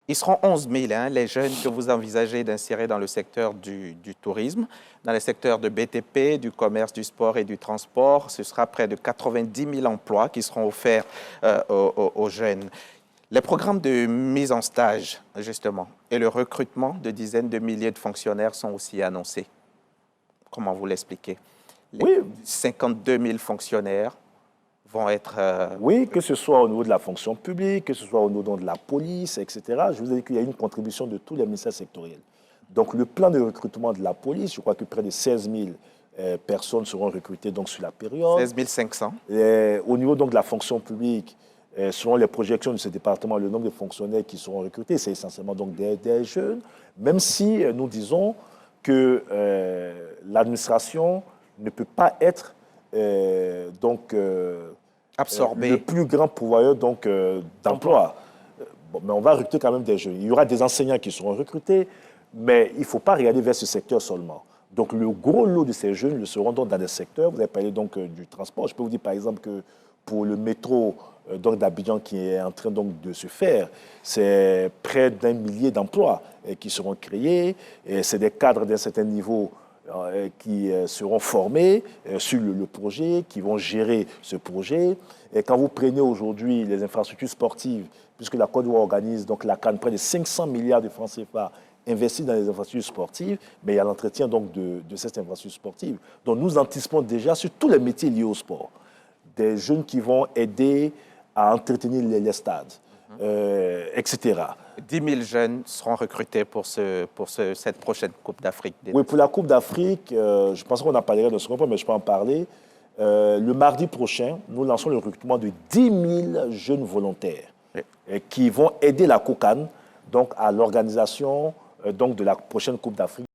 Ils seront 11 000, hein, les jeunes que vous envisagez d'insérer dans le secteur du tourisme, dans le secteur de BTP, du commerce, du sport et du transport. Ce sera près de 90 000 emplois qui seront offerts aux jeunes. Les programmes de mise en stage, justement, et le recrutement de dizaines de milliers de fonctionnaires sont aussi annoncés. Comment vous l'expliquez? Oui. 52 000 fonctionnaires vont être... Oui, que ce soit au niveau de la fonction publique, que ce soit au niveau de la police, etc. Je vous ai dit qu'il y a une contribution de tous les ministères sectoriels. Donc, le plan de recrutement de la police, je crois que près de 16 000 personnes seront recrutées donc, sur la période. 16 500. Au niveau donc, de la fonction publique, selon les projections de ce département, le nombre de fonctionnaires qui seront recrutés, c'est essentiellement donc, des jeunes, même si nous disons que l'administration ne peut pas être absorbé. Le plus grand pourvoyeur d'emploi. Bon, mais on va recruter quand même des jeunes. Il y aura des enseignants qui seront recrutés, mais il ne faut pas regarder vers ce secteur seulement. Donc le gros lot de ces jeunes le seront donc dans des secteurs. Vous avez parlé donc du transport. Je peux vous dire par exemple que pour le métro d'Abidjan qui est en train donc de se faire, c'est près d'1 millier d'emplois qui seront créés. C'est des cadres d'un certain niveau qui seront formés sur le projet, qui vont gérer ce projet. Et quand vous prenez aujourd'hui les infrastructures sportives, puisque la Côte d'Ivoire organise donc la CAN, près de 500 milliards de francs CFA investis dans les infrastructures sportives, mais il y a l'entretien donc de cette infrastructure sportive. Donc nous anticipons déjà sur tous les métiers liés au sport. Des jeunes qui vont aider à entretenir les stades, etc. 10 000 jeunes seront recrutés pour cette prochaine Coupe d'Afrique. Oui, pour la Coupe d'Afrique, je pense qu'on en parlera dans ce point, mais je peux en parler. Le mardi prochain, nous lançons le recrutement de 10 000 jeunes volontaires qui vont aider la COCAN donc, à l'organisation de la prochaine Coupe d'Afrique.